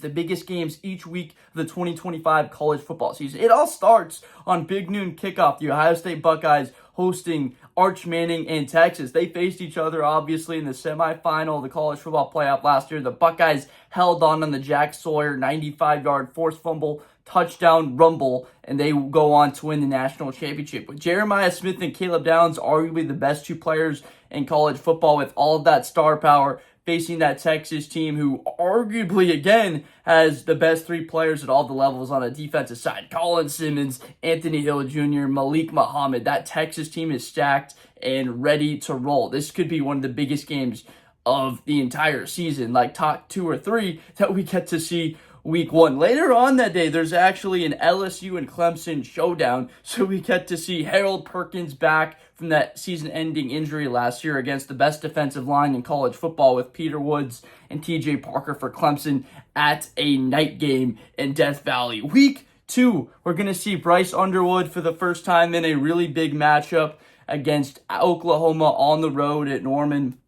the biggest games each week of the 2025 college football season. It all starts on big noon kickoff. The Ohio State Buckeyes hosting Arch Manning and Texas. They faced each other, obviously, in the semifinal of the college football playoff last year. The Buckeyes held on the Jack Sawyer 95-yard forced fumble touchdown rumble, and they go on to win the national championship. With Jeremiah Smith and Caleb Downs, arguably the best two players in college football with all of that star power, facing that Texas team who arguably, again, has the best three players at all the levels on a defensive side. Colin Simmons, Anthony Hill Jr., Malik Muhammad. That Texas team is stacked and ready to roll. This could be one of the biggest games of the entire season, like top 2 or 3 that we get to see week 1. Later on that day, there's actually an LSU and Clemson showdown, so we get to see Harold Perkins back from that season-ending injury last year against the best defensive line in college football with Peter Woods and TJ Parker for Clemson at a night game in Death Valley. Week 2, we're going to see Bryce Underwood for the first time in a really big matchup against Oklahoma on the road at Norman.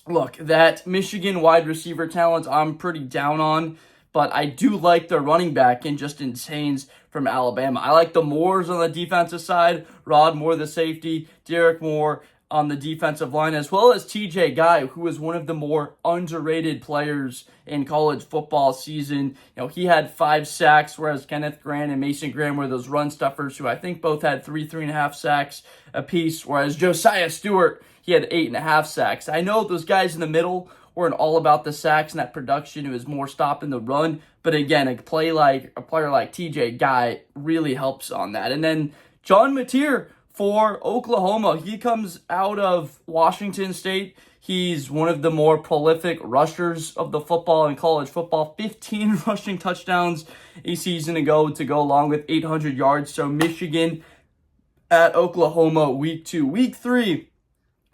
Look, that Michigan wide receiver talent I'm pretty down on, but I do like the running back in Justice Haynes from Alabama. I like the Moores on the defensive side, Rod Moore the safety, Derrick Moore on the defensive line, as well as TJ Guy, who is one of the more underrated players in college football season. He had 5 sacks, whereas Kenneth Grant and Mason Graham were those run stuffers who I think both had 3.5 sacks apiece, whereas Josiah Stewart, he had 8.5 sacks. I know those guys in the middle weren't all about the sacks and that production. It was more stopping the run. But again, a player like TJ Guy really helps on that. And then John Mateer for Oklahoma. He comes out of Washington State. He's one of the more prolific rushers of the football in college football. 15 rushing touchdowns a season ago to go along with 800 yards. So Michigan at Oklahoma week 2. Week 3,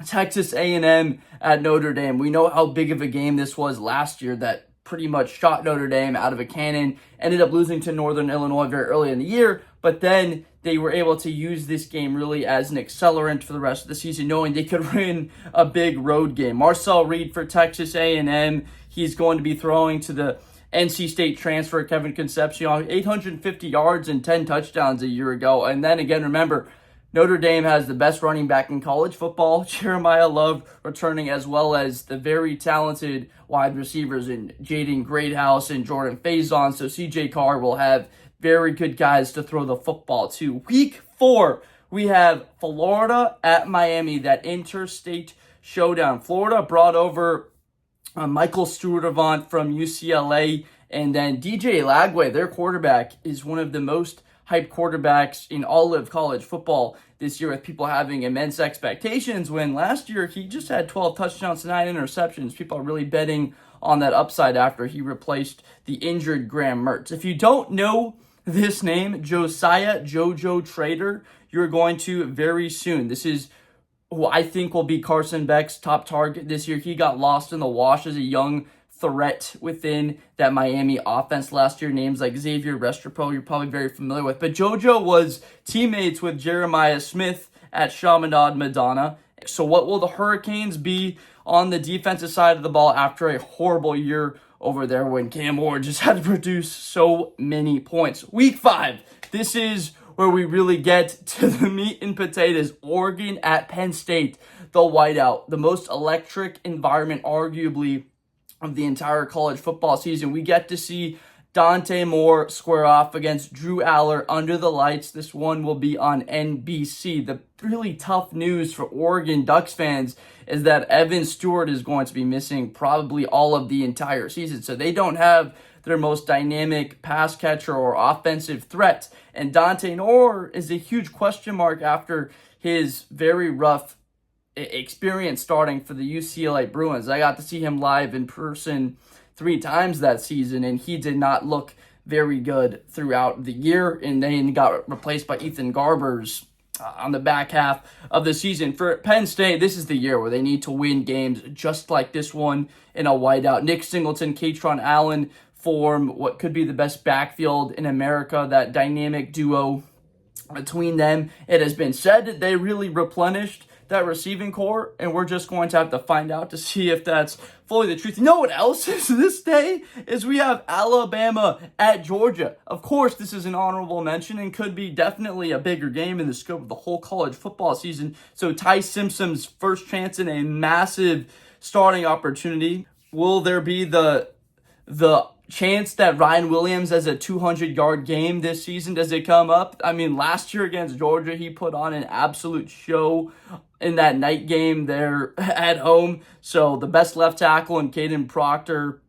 Texas A&M at Notre Dame. We know how big of a game this was last year that pretty much shot Notre Dame out of a cannon, ended up losing to Northern Illinois very early in the year, but then they were able to use this game really as an accelerant for the rest of the season, knowing they could win a big road game. Marcel Reed for Texas A&M, he's going to be throwing to the NC State transfer Kevin Concepcion, 850 yards and 10 touchdowns a year ago. And then again, remember, Notre Dame has the best running back in college football, Jeremiah Love, returning, as well as the very talented wide receivers in Jaden Greathouse and Jordan Faison. So CJ Carr will have very good guys to throw the football to. Week 4, we have Florida at Miami, that interstate showdown. Florida brought over Michael Stewart-Avant from UCLA, and then DJ Lagway, their quarterback, is one of the most hyped quarterbacks in all of college football this year, with people having immense expectations when last year he just had 12 touchdowns and 9 interceptions. People are really betting on that upside after he replaced the injured Graham Mertz. If you don't know this name, Josiah JoJo Trader, you're going to very soon. This is who I think will be Carson Beck's top target this year. He got lost in the wash as a young threat within that Miami offense last year. Names like Xavier Restrepo, you're probably very familiar with. But JoJo was teammates with Jeremiah Smith at Chaminade Madonna. So what will the Hurricanes be on the defensive side of the ball after a horrible year over there when Cam Ward just had to produce so many points? Week 5, this is where we really get to the meat and potatoes. Oregon at Penn State, the whiteout, the most electric environment arguably of the entire college football season. We get to see Dante Moore square off against Drew Aller under the lights. This one will be on NBC. The really tough news for Oregon Ducks fans is that Evan Stewart is going to be missing probably all of the entire season. So they don't have their most dynamic pass catcher or offensive threat. And Dante Moore is a huge question mark after his very rough experience starting for the UCLA Bruins. I got to see him live in person 3 times that season, and he did not look very good throughout the year, and then got replaced by Ethan Garbers on the back half of the season. For Penn State, this is the year where they need to win games just like this one in a whiteout. Nick Singleton, Katron Allen form what could be the best backfield in America, that dynamic duo between them. It has been said that they really replenished that receiving core, and we're just going to have to find out to see if that's fully the truth. You know what else is this day? Is we have Alabama at Georgia. Of course, this is an honorable mention and could be definitely a bigger game in the scope of the whole college football season. So Ty Simpson's first chance in a massive starting opportunity. Will there be the chance that Ryan Williams has a 200-yard game this season? Does it come up? I mean, last year against Georgia, he put on an absolute show in that night game there at home. So the best left tackle in Caden Proctor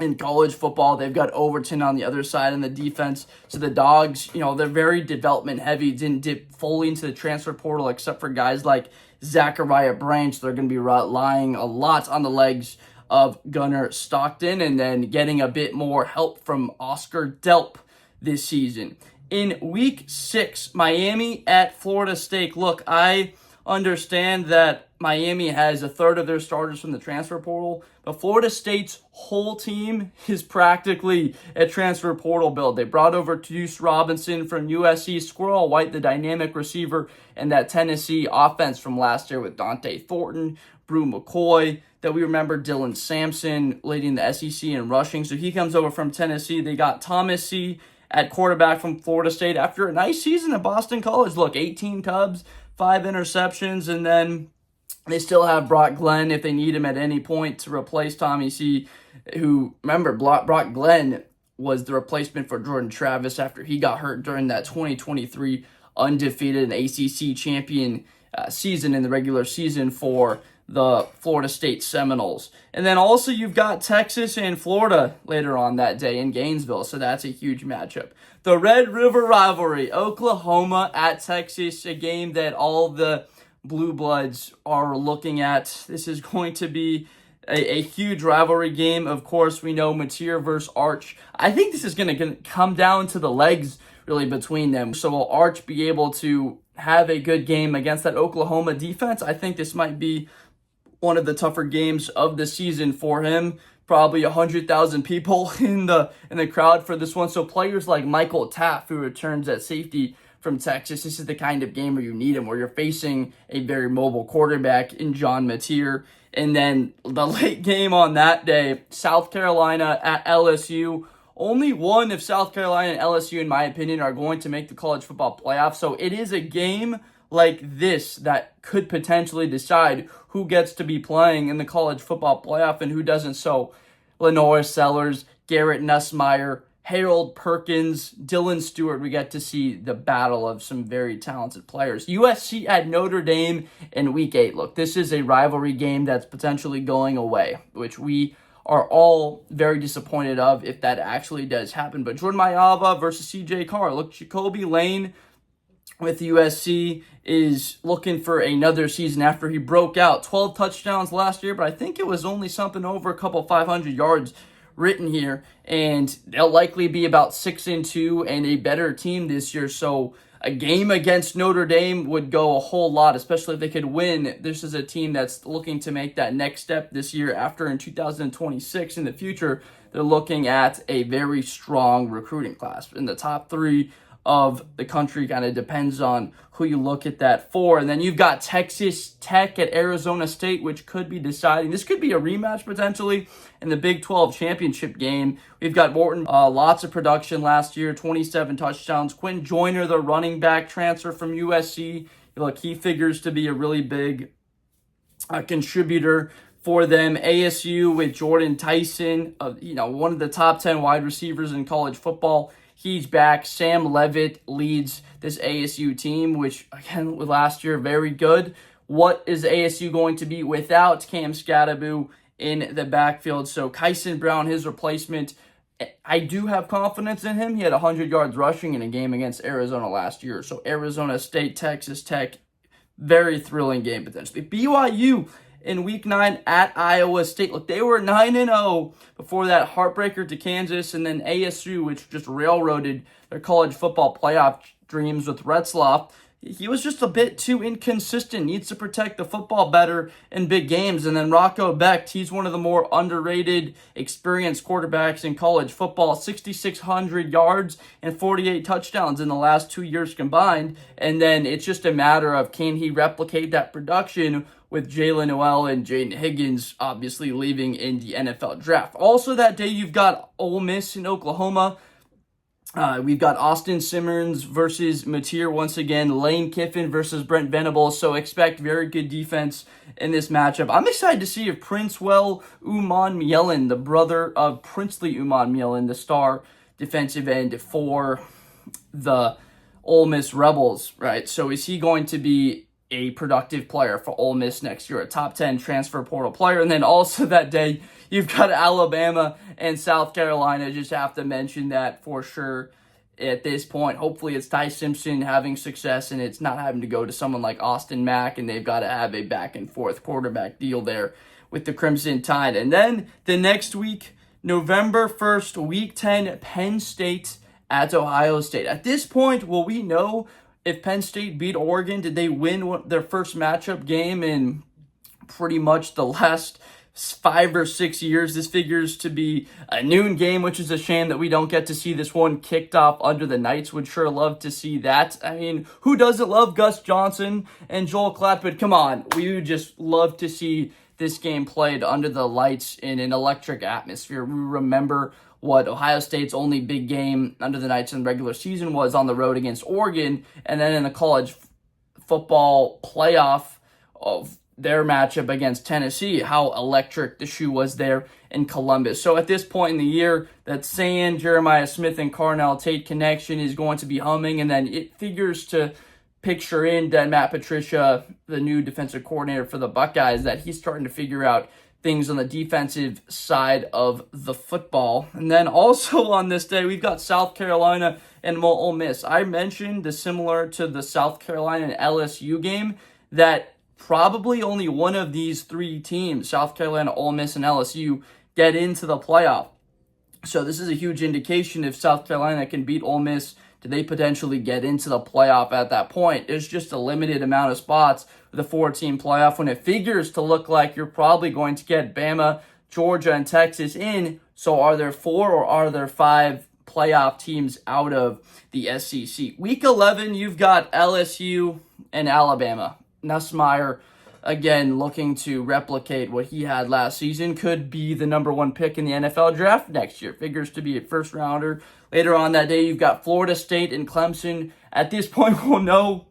in college football. They've got Overton on the other side in the defense. So the Dogs, they're very development heavy. Didn't dip fully into the transfer portal except for guys like Zachariah Branch. They're going to be relying a lot on the legs of Gunnar Stockton, and then getting a bit more help from Oscar Delp this season. In week 6, Miami at Florida State. Look, I understand that Miami has a third of their starters from the transfer portal, but Florida State's whole team is practically a transfer portal build. They brought over Deuce Robinson from USC, Squirrel White, the dynamic receiver, and that Tennessee offense from last year with Dante Thornton, Brew McCoy, that we remember Dylan Sampson leading the SEC in rushing. So he comes over from Tennessee. They got Thomas C. at quarterback from Florida State after a nice season at Boston College. Look, 18 tubs, 5 interceptions, and then they still have Brock Glenn if they need him at any point to replace Tommy C., who, remember, Brock Glenn was the replacement for Jordan Travis after he got hurt during that 2023 undefeated ACC champion season in the regular season for the Florida State Seminoles. And then also you've got Texas and Florida later on that day in Gainesville, so that's a huge matchup. The Red River rivalry, Oklahoma at Texas, a game that all the Blue Bloods are looking at. This is going to be a huge rivalry game. Of course, we know Mateer versus Arch. I think this is going to come down to the legs really between them. So will Arch be able to have a good game against that Oklahoma defense? I think this might be one of the tougher games of the season for him. Probably 100,000 people in the crowd for this one. So players like Michael Taft, who returns at safety from Texas, this is the kind of game where you need him, where you're facing a very mobile quarterback in John Mateer. And then the late game on that day, South Carolina at LSU. Only one of South Carolina and LSU, in my opinion, are going to make the college football playoff. So it is a game like this that could potentially decide who gets to be playing in the college football playoff and who doesn't. So Lenore Sellers, Garrett Nussmeier, Harold Perkins, Dylan Stewart, we get to see the battle of some very talented players. USC at Notre Dame in week 8. Look, this is a rivalry game that's potentially going away, which we are all very disappointed of if that actually does happen. But Jordan Mayava versus CJ Carr. Look, Jacoby Lane with USC is looking for another season after he broke out. 12 touchdowns last year, but I think it was only something over a couple 500 yards written here. And they'll likely be about 6-2 and a better team this year. So a game against Notre Dame would go a whole lot, especially if they could win. This is a team that's looking to make that next step this year. After in 2026 in the future, they're looking at a very strong recruiting class. In the top 3 of the country, kind of depends on who you look at that for. And then you've got Texas Tech at Arizona State, which could be deciding. This could be a rematch potentially in the Big 12 championship game. We've got Morton, lots of production last year, 27 touchdowns. Quinn Joyner, the running back transfer from USC, look, he figures to be a really big contributor for them. ASU with Jordan Tyson, one of the top 10 wide receivers in college football. He's back. Sam Levitt leads this ASU team, which, again, last year, very good. What is ASU going to be without Cam Scatterbu in the backfield? So Kyson Brown, his replacement, I do have confidence in him. He had 100 yards rushing in a game against Arizona last year. So Arizona State, Texas Tech, very thrilling game potentially. BYU in week 9 at Iowa State. Look, they were 9-0 before that heartbreaker to Kansas, and then ASU, which just railroaded their college football playoff dreams with Retzlaff. he was just a bit too inconsistent, needs to protect the football better in big games. And then Rocco Becht, he's one of the more underrated, experienced quarterbacks in college football, 6,600 yards and 48 touchdowns in the last 2 years combined. And then it's just a matter of, can he replicate that production with Jalen Noel and Jaden Higgins obviously leaving in the NFL draft. Also that day, you've got Ole Miss in Oklahoma. We've got Austin Simmons versus Mateer once again, Lane Kiffin versus Brent Venables, so expect very good defense in this matchup. I'm excited to see if Princewell Umanmielen, the brother of Princely Umanmielen, the star defensive end for the Ole Miss Rebels, right? So is he going to be a productive player for Ole Miss next year, a top 10 transfer portal player? And then also that day, you've got Alabama and South Carolina. Just have to mention that for sure at this point. Hopefully it's Ty Simpson having success and it's not having to go to someone like Austin Mack, and they've got to have a back and forth quarterback deal there with the Crimson Tide. And then the next week, November 1st, week 10, Penn State at Ohio State. At this point, will we know if Penn State beat Oregon? Did they win their first matchup game in pretty much the last 5 or 6 years? This figures to be a noon game, which is a shame that we don't get to see this one kicked off under the Knights. Would sure love to see that. I mean, who doesn't love Gus Johnson and Joel Klatt? But come on, we would just love to see this game played under the lights in an electric atmosphere. We remember what Ohio State's only big game under the Knights in the regular season was on the road against Oregon, and then in the college football playoff of their matchup against Tennessee, how electric the shoe was there in Columbus. So at this point in the year, that Sand, Jeremiah Smith, and Carnell Tate connection is going to be humming, and then it figures to picture in that Matt Patricia, the new defensive coordinator for the Buckeyes, that he's starting to figure out things on the defensive side of the football. And then also on this day, we've got South Carolina and Ole Miss. I mentioned the similar to the South Carolina and LSU game that probably only one of these three teams, South Carolina, Ole Miss, and LSU, get into the playoff. So this is a huge indication if South Carolina can beat Ole Miss, do they potentially get into the playoff at that point? There's just a limited amount of spots with a 4-team playoff when it figures to look like you're probably going to get Bama, Georgia, and Texas in. So are there 4 or are there 5 playoff teams out of the SEC? Week 11, you've got LSU and Alabama. Nussmeier, again, looking to replicate what he had last season, could be the number 1 pick in the NFL draft next year. Figures to be a first rounder. Later on that day, you've got Florida State and Clemson. At this point, we'll know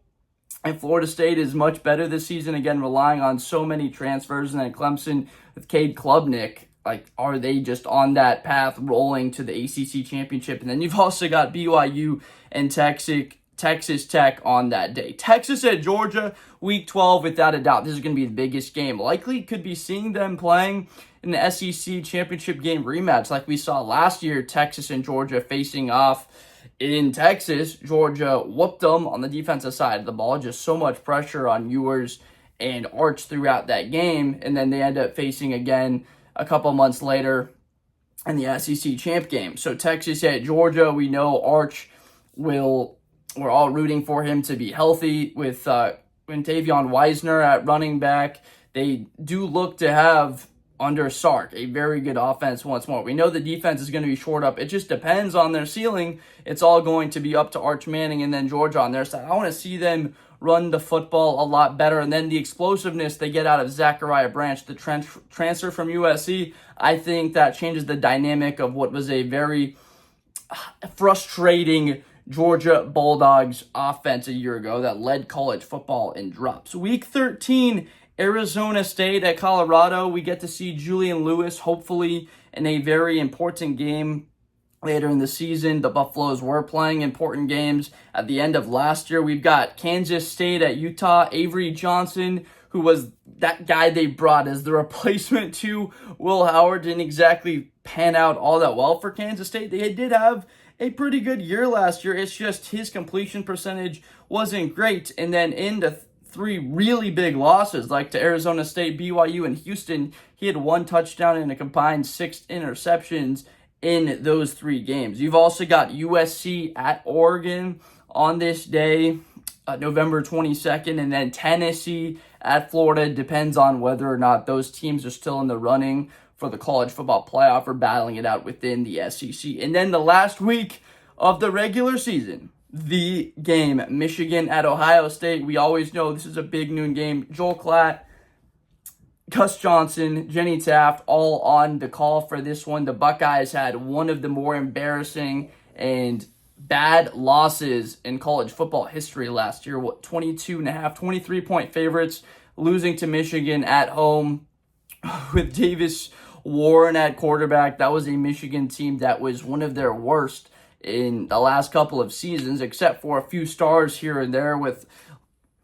if Florida State is much better this season, again, relying on so many transfers. And then Clemson with Cade Klubnik, like, are they just on that path rolling to the ACC championship? And then you've also got BYU and Texas Tech on that day. Texas at Georgia, week 12, without a doubt. This is going to be the biggest game. Likely could be seeing them playing in the SEC championship game rematch like we saw last year, Texas and Georgia facing off in Texas. Georgia whooped them on the defensive side of the ball. Just so much pressure on Ewers and Arch throughout that game. And then they end up facing again a couple months later in the SEC champ game. So Texas at Georgia, we know Arch we're all rooting for him to be healthy with Tavion Wiesner at running back. They do look to have, under Sark, a very good offense once more. We know the defense is going to be short up. It just depends on their ceiling. It's all going to be up to Arch Manning and then Georgia on their side. I want to see them run the football a lot better. And then the explosiveness they get out of Zachariah Branch, the transfer from USC, I think that changes the dynamic of what was a very frustrating Georgia Bulldogs offense a year ago that led college football in drops. Week 13, Arizona State at Colorado. We get to see Julian Lewis, hopefully, in a very important game later in the season. The Buffaloes were playing important games at the end of last year. We've got Kansas State at Utah. Avery Johnson, who was that guy they brought as the replacement to Will Howard, didn't exactly pan out all that well for Kansas State. They did have a pretty good year last year. It's just his completion percentage wasn't great. And then into 3 really big losses, like to Arizona State, BYU, and Houston, he had 1 touchdown and a combined 6 interceptions in those 3 games. You've also got USC at Oregon on this day. November 22nd, and then Tennessee at Florida. Depends on whether or not those teams are still in the running for the college football playoff or battling it out within the SEC. And then the last week of the regular season, the game, Michigan at Ohio State. We always know this is a big noon game. Joel Klatt, Gus Johnson, Jenny Taft, all on the call for this one. The Buckeyes had one of the more embarrassing and bad losses in college football history last year. 23-point favorites, losing to Michigan at home with Davis Warren at quarterback. That was a Michigan team that was one of their worst in the last couple of seasons, except for a few stars here and there with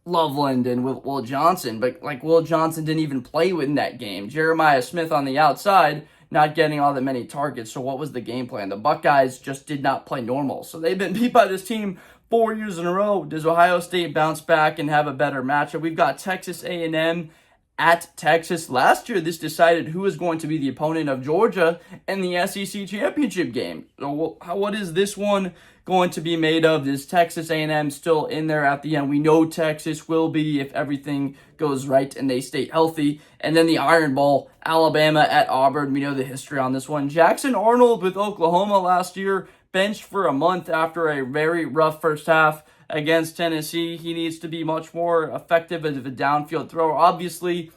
Loveland and Will Johnson. But Will Johnson didn't even play in that game. Jeremiah Smith on the outside, not getting all that many targets. So what was the game plan? The Buckeyes just did not play normal. So they've been beat by this team 4 years in a row. Does Ohio State bounce back and have a better matchup? We've got Texas A&M at Texas. Last year, this decided who is going to be the opponent of Georgia in the SEC championship game. So what is this one going to be made of? Is Texas A&M still in there at the end? We know Texas will be if everything goes right and they stay healthy. And then the Iron Bowl, Alabama at Auburn. We know the history on this one. Jackson Arnold with Oklahoma last year, benched for a month after a very rough first half against Tennessee. He needs to be much more effective as a downfield thrower. Obviously,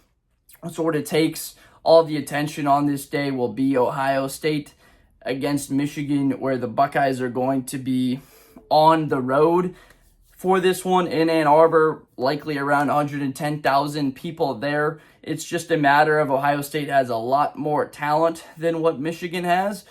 what sort of takes all the attention on this day will be Ohio State against Michigan, where the Buckeyes are going to be on the road for this one in Ann Arbor, likely around 110,000 people there. It's just a matter of Ohio State has a lot more talent than what Michigan has.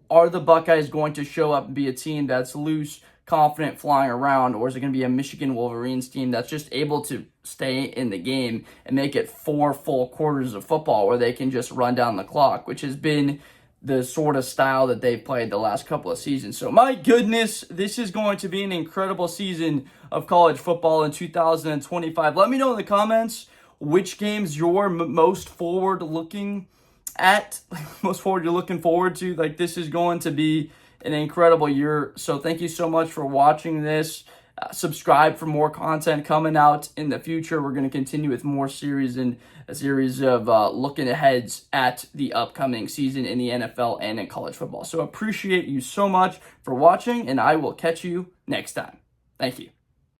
Are the Buckeyes going to show up and be a team that's loose, confident, flying around, or is it going to be a Michigan Wolverines team that's just able to stay in the game and make it 4 full quarters of football where they can just run down the clock, which has been the sort of style that they've played the last couple of seasons. So my goodness, this is going to be an incredible season of college football in 2025. Let me know in the comments which games you're most forward-looking at, you're looking forward to. This is going to be an incredible year. So thank you so much for watching this. Subscribe for more content coming out in the future. We're going to continue with more series and a series of looking aheads at the upcoming season in the NFL and in college football. So appreciate you so much for watching, and I will catch you next time. Thank you.